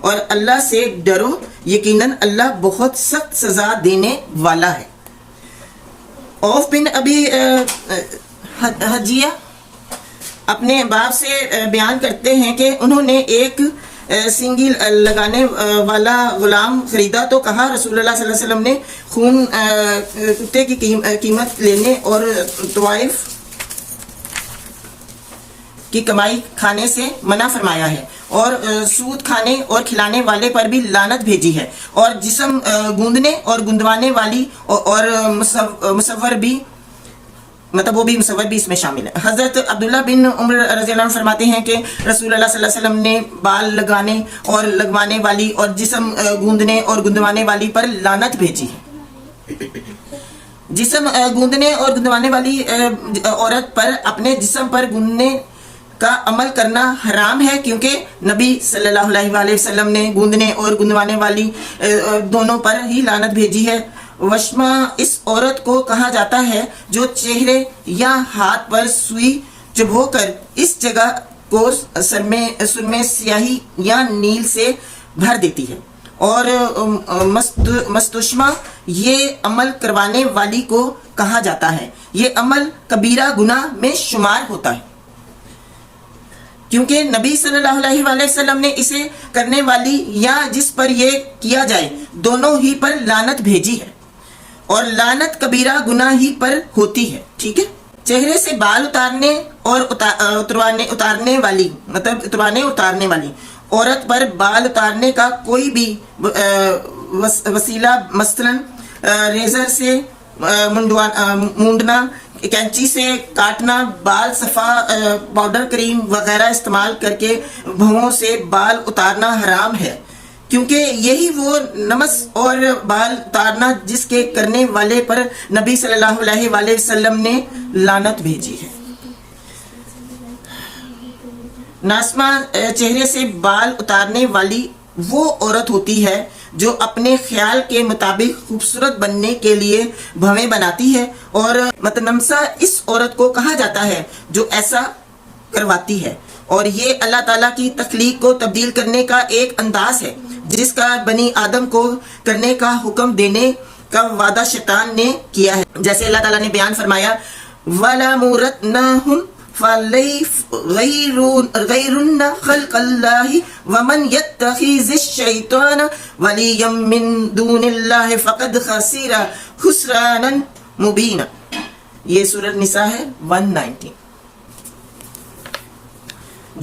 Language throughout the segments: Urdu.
اور اللہ سے ڈرو، یقیناً اللہ بہت سخت سزا دینے والا ہے۔ اوف بن ابی حجیہ اپنے باپ سے بیان کرتے ہیں کہ انہوں نے ایک سینگی لگانے والا غلام خریدا تو کہا رسول اللہ صلی اللہ علیہ وسلم نے خون کتے کی قیمت لینے اور طوائف کی کمائی کھانے سے منع فرمایا ہے، اور سود کھانے اور کھلانے والے پر بھی لعنت بھیجی ہے، اور جسم گوندنے اور گندوانے والی اور مصور بھی وہ بھی مصور بھی اس میں شامل ہے۔ حضرت عبداللہ بن عمر رضی اللہ عنہ فرماتے ہیں کہ رسول اللہ صلی اللہ علیہ وسلم نے بال لگانے اور لگوانے والی اور جسم گوندنے اور گندوانے والی پر لعنت بھیجی ہے۔ جسم گوندنے اور گندوانے والی عورت پر اپنے جسم پر گوندنے کا عمل کرنا حرام ہے، کیونکہ نبی صلی اللہ علیہ وآلہ وسلم نے گوندنے اور گندوانے والی دونوں پر ہی لعنت بھیجی ہے۔ وشما اس عورت کو کہا جاتا ہے جو چہرے یا ہاتھ پر سوئی چبھو کر اس جگہ کو سرمے سیاہی یا نیل سے بھر دیتی ہے، اور مستشمہ یہ عمل کروانے والی کو کہا جاتا ہے۔ یہ عمل کبیرہ گناہ میں شمار ہوتا ہے، کیونکہ نبی صلی اللہ علیہ وآلہ وسلم نے اسے کرنے والی یا جس پر یہ کیا جائے دونوں ہی پر لعنت بھیجی ہے، اور لعنت کبیرہ گناہ ہی پر ہوتی ہے۔ ٹھیک ہے۔ چہرے سے بال اتارنے اور اتارنے والی عورت پر بال اتارنے کا کوئی بھی وسیلہ، مثلا ریزر سے مونڈنا، کینچی سے کاٹنا، بال صفا، پاؤڈر، کریم وغیرہ استعمال کر کے بھووں سے بال اتارنا حرام ہے، کیونکہ یہی وہ نمس اور بال اتارنا جس کے کرنے والے پر نبی صلی اللہ علیہ وآلہ وسلم نے لعنت بھیجی ہے۔ ناسما چہرے سے بال اتارنے والی وہ عورت ہوتی ہے جو اپنے خیال کے مطابق خوبصورت بننے کے لیے بھویں بناتی ہے، اور متنمسہ اس عورت کو کہا جاتا ہے جو ایسا کرواتی ہے، اور یہ اللہ تعالیٰ کی تخلیق کو تبدیل کرنے کا ایک انداز ہے جس کا بنی آدم کو کرنے کا حکم دینے کا وعدہ شیطان نے کیا ہے، جیسے اللہ تعالیٰ نے بیان فرمایا وَلَمُرَتْنَاهُمْ غَيْرُنَّ خَلْقَ اللَّهِ وَمَنْ يَتَّخِذِ الشَّيْطَانَ وَلِيًّا مِّن دُونِ اللَّهِ فَقَدْ خَسِرَ خُسْرَانًا مُبِينًا۔ یہ سورۃ نساء ہے 119۔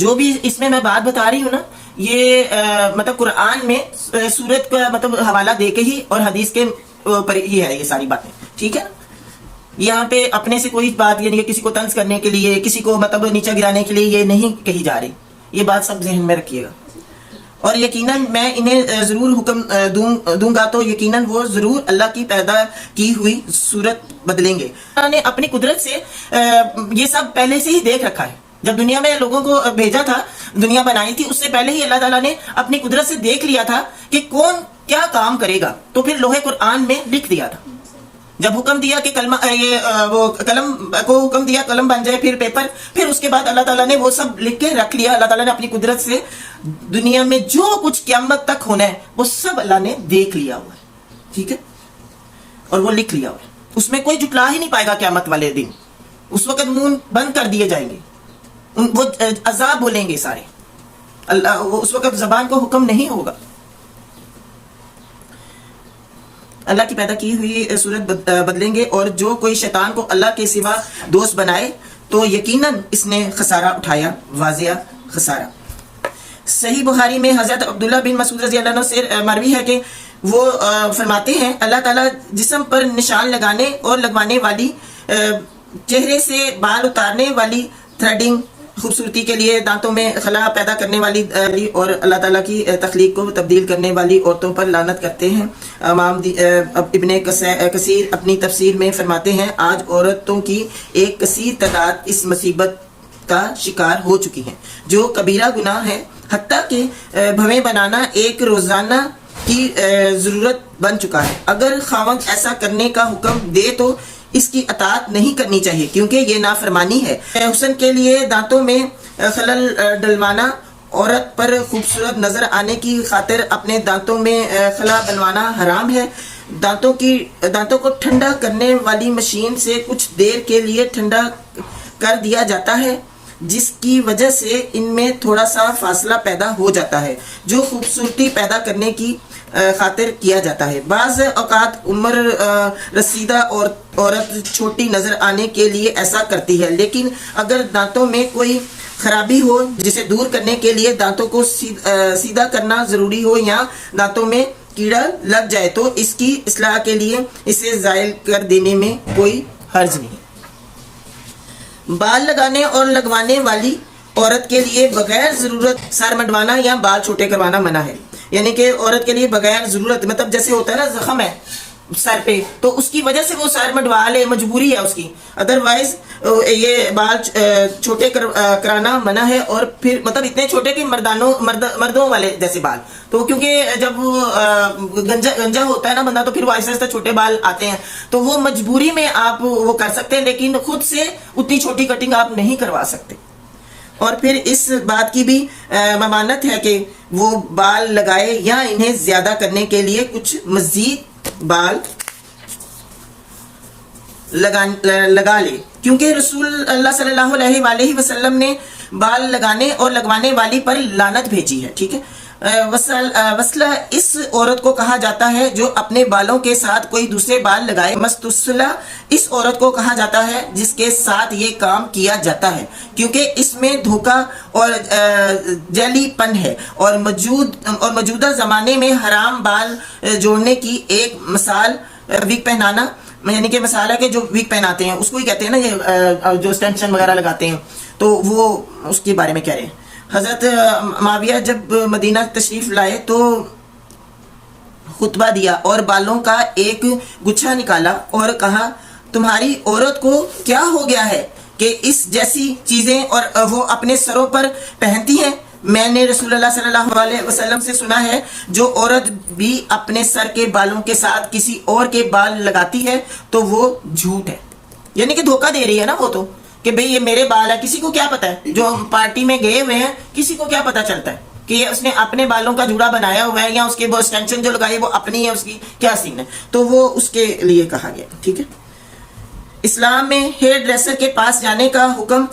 جو بھی اس میں بات بتا رہی ہوں نا، یہ قرآن میں سورت کا حوالہ دے کے ہی اور حدیث کے اوپر ہی ہے یہ ساری باتیں۔ ٹھیک ہے۔ یہاں پہ اپنے سے کوئی بات یعنی کسی کو طنز کرنے کے لیے، کسی کو نیچے گرانے کے لیے یہ نہیں کہی جا رہی۔ یہ بات سب ذہن میں رکھیے گا، اور یقیناً میں انہیں ضرور حکم دوں گا تو یقیناً وہ ضرور اللہ کی پیدا کی ہوئی صورت بدلیں گے۔ اللہ نے اپنی قدرت سے یہ سب پہلے سے ہی دیکھ رکھا ہے۔ جب دنیا میں لوگوں کو بھیجا تھا، دنیا بنائی تھی، اس سے پہلے ہی اللہ تعالیٰ نے اپنی قدرت سے دیکھ لیا تھا کہ کون کیا کام کرے گا، تو پھر لوح قرآن میں لکھ دیا تھا۔ جب حکم دیا کہ قلم کو حکم دیا قلم بن جائے، پھر پیپر، پھر اس کے بعد اللہ تعالیٰ نے وہ سب لکھ کے رکھ لیا۔ اللہ تعالیٰ نے اپنی قدرت سے دنیا میں جو کچھ قیامت تک ہونا ہے وہ سب اللہ نے دیکھ لیا ہوا ہے۔ ٹھیک ہے، اور وہ لکھ لیا ہوا ہے، اس میں کوئی جھٹلا ہی نہیں پائے گا۔ قیامت والے دن اس وقت منہ بند کر دیے جائیں گے، وہ عذاب بولیں گے سارے، اللہ اس وقت زبان کو حکم نہیں ہوگا۔ اللہ کی پیدا کی ہوئی صورت بدلیں گے، اور جو کوئی شیطان کو اللہ کے سوا دوست بنائے تو یقیناً اس نے خسارہ اٹھایا، واضح خسارہ۔ صحیح بخاری میں حضرت عبداللہ بن مسعود رضی اللہ عنہ سے مروی ہے کہ وہ فرماتے ہیں اللہ تعالیٰ جسم پر نشان لگانے اور لگوانے والی، چہرے سے بال اتارنے والی، تھریڈنگ خوبصورتی کے لیے، دانتوں میں خلا پیدا کرنے والی، اور اللہ تعالیٰ کی تخلیق کو تبدیل کرنے والی عورتوں پر لعنت کرتے ہیں۔ امام ابن کثیر اپنی تفسیر میں فرماتے ہیں آج عورتوں کی ایک کثیر تعداد اس مصیبت کا شکار ہو چکی ہیں جو کبیرہ گناہ ہے، حتیٰ کہ بھویں بنانا ایک روزانہ کی ضرورت بن چکا ہے۔ اگر خاوند ایسا کرنے کا حکم دے تو اس کی اطاعت نہیں کرنی چاہیے، کیونکہ یہ نافرمانی ہے۔ حسن کے لیے دانتوں میں خلل ڈلوانا عورت پر خوبصورت نظر آنے کی خاطر اپنے دانتوں میں خلا بنوانا حرام ہے. دانتوں کو ٹھنڈا کرنے والی مشین سے کچھ دیر کے لیے ٹھنڈا کر دیا جاتا ہے، جس کی وجہ سے ان میں تھوڑا سا فاصلہ پیدا ہو جاتا ہے جو خوبصورتی پیدا کرنے کی خاطر کیا جاتا ہے. بعض اوقات عمر رسیدہ عورت چھوٹی نظر آنے کے لیے ایسا کرتی ہے، لیکن اگر دانتوں میں کوئی خرابی ہو جسے دور کرنے کے لیے دانتوں کو سیدھا کرنا ضروری ہو یا دانتوں میں کیڑا لگ جائے تو اس کی اصلاح کے لیے اسے زائل کر دینے میں کوئی حرج نہیں. بال لگانے اور لگوانے والی عورت کے لیے بغیر ضرورت سر منڈوانا یا بال چھوٹے کروانا منع ہے. یعنی کہ عورت کے لیے بغیر ضرورت، مطلب جیسے ہوتا ہے نا زخم ہے سر پہ تو اس کی وجہ سے وہ سر منڈوا لے، مجبوری ہے اس کی، ادروائز یہ بال چھوٹے کرانا منع ہے. اور پھر مطلب اتنے چھوٹے کہ مردوں والے جیسے بال، تو کیونکہ جب گنجا ہوتا ہے نا بندہ تو پھر وہ آہستہ آہستہ چھوٹے بال آتے ہیں، تو وہ مجبوری میں آپ وہ کر سکتے ہیں، لیکن خود سے اتنی چھوٹی کٹنگ آپ نہیں کروا سکتے. اور پھر اس بات کی بھی ممانعت ہے کہ وہ بال لگائے یا انہیں زیادہ کرنے کے لیے کچھ مزید بال لگا لے، کیونکہ رسول اللہ صلی اللہ علیہ وآلہ وسلم نے بال لگانے اور لگوانے والی پر لعنت بھیجی ہے. ٹھیک ہے. وصلہ اس عورت کو کہا جاتا ہے جو اپنے بالوں کے ساتھ کوئی دوسرے بال لگائے. مستوصلہ اس عورت کو کہا جاتا ہے جس کے ساتھ یہ کام کیا جاتا ہے، کیونکہ اس میں دھوکہ اور جعلی پن ہے. اور موجودہ زمانے میں حرام بال جوڑنے کی ایک مثال وگ پہنانا، یعنی کہ مثال ہے کہ جو وگ پہناتے ہیں اس کو ہی کہتے ہیں نا، یہ جو اسٹینشن وغیرہ لگاتے ہیں، تو وہ اس کے بارے میں کہہ رہے ہیں. حضرت معاویہ جب مدینہ تشریف لائے تو خطبہ دیا اور بالوں کا ایک گچھا نکالا اور کہا، تمہاری عورت کو کیا ہو گیا ہے کہ اس جیسی چیزیں اور وہ اپنے سروں پر پہنتی ہیں؟ میں نے رسول اللہ صلی اللہ علیہ وسلم سے سنا ہے، جو عورت بھی اپنے سر کے بالوں کے ساتھ کسی اور کے بال لگاتی ہے تو وہ جھوٹ ہے. یعنی کہ دھوکہ دے رہی ہے نا وہ تو، کہ بھئی یہ میرے بال ہے. کسی کو کیا پتا ہے، جو پارٹی میں گئے ہوئے ہیں کسی کو کیا پتا چلتا ہے کہ اس نے اپنے بالوں کا جوڑا بنایا ہوا ہے یا اس کے وہ ایکسٹینشن جو لگائی وہ اپنی ہے، اس کی کیا سین ہے. تو وہ اس کے لیے کہا گیا. ٹھیک ہے. اسلام میں ہیئر ڈریسر کے پاس جانے کا حکم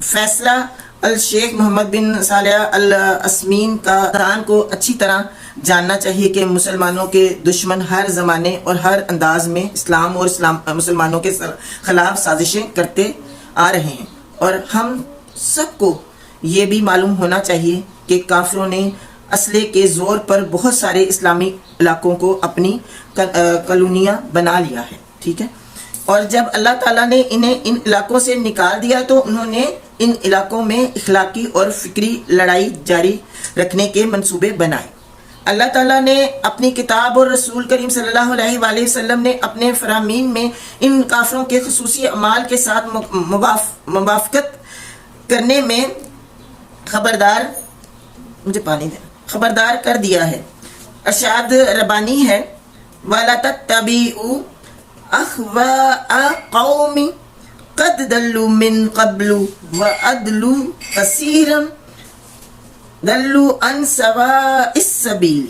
فیصلہ الشیخ محمد بن صالح العثیمین کا دان کو اچھی طرح جاننا چاہیے کہ مسلمانوں کے دشمن ہر زمانے اور ہر انداز میں اسلام اور مسلمانوں کے خلاف سازشیں کرتے آ رہے ہیں. اور ہم سب کو یہ بھی معلوم ہونا چاہیے کہ کافروں نے اسلحے کے زور پر بہت سارے اسلامی علاقوں کو اپنی کالونیاں بنا لیا ہے. ٹھیک ہے. اور جب اللہ تعالیٰ نے انہیں ان علاقوں سے نکال دیا تو انہوں نے ان علاقوں میں اخلاقی اور فکری لڑائی جاری رکھنے کے منصوبے بنائے. اللہ تعالیٰ نے اپنی کتاب اور رسول کریم صلی اللہ علیہ وآلہ وسلم نے اپنے فرامین میں ان کافروں کے خصوصی اعمال کے ساتھ موافقت کرنے میں خبردار کر دیا ہے. ارشاد ربانی ہے، وَلَا تَتَّبِعُوا أَهْوَاءَ قَوْمٍ قَدْ ضَلُّوا مِن قَبْلُ وَأَضَلُّوا كَثِيرًا ضَلُّوا عَن سَوَاءِ السَّبِيلِ.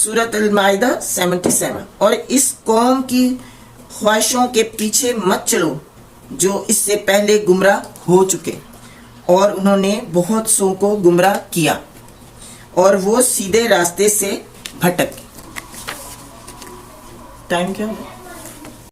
سورۃ المائدہ 77. اور اس قوم کی خواہشوں کے پیچھے مت چلو جو اس سے پہلے گمراہ ہو چکے، اور انہوں نے بہت سو کو گمراہ کیا اور وہ سیدھے راستے سے بھٹک گئے. ٹائم کیا ہے؟